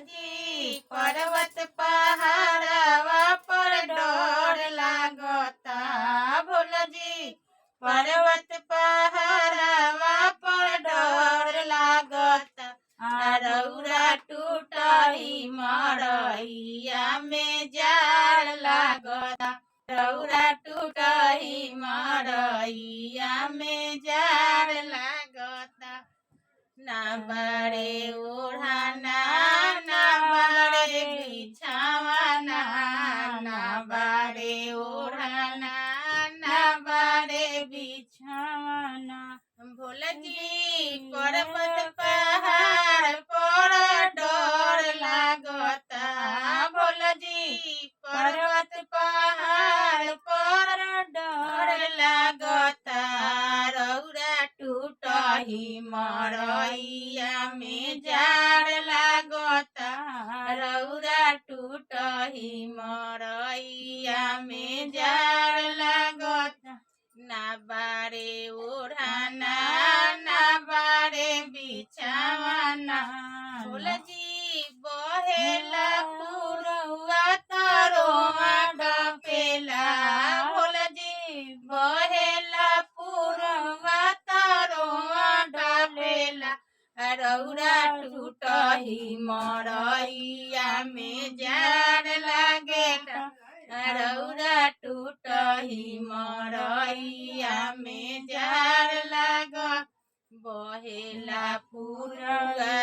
जी पर्वत पहाड़वा पर डोर लागता भोलजी पर्वत पहाड़वा पर डोर लागता रौरा टूटही मरैया में जाड़ लागता रौरा टूटही मरैया में जाड़ लागता ना बड़े ओढ़ाना ना बड़े बिछावाना ना बड़े ओढ़ाना ना बड़े बिछावाना भोलजी पर्वत पहाड़ पर डोर लागता भोलजी पर्वत पहाड़ पर डोर लागता रौरा टूटही मरैया में जाड़ लागता रौरा टूटही मरैया में जाड़ लागता ना बारे ओढ़ाना ना बारे बिछावाना भोलजी बहेला पुरवा तरोआ डपेला भोलजी बहेला पुरवा तरोआ डपेला रौरा टूटही मरैया में जाड़ लागेला रौरा टूटही मरैया में जाड़ लाग बहेला पुरवा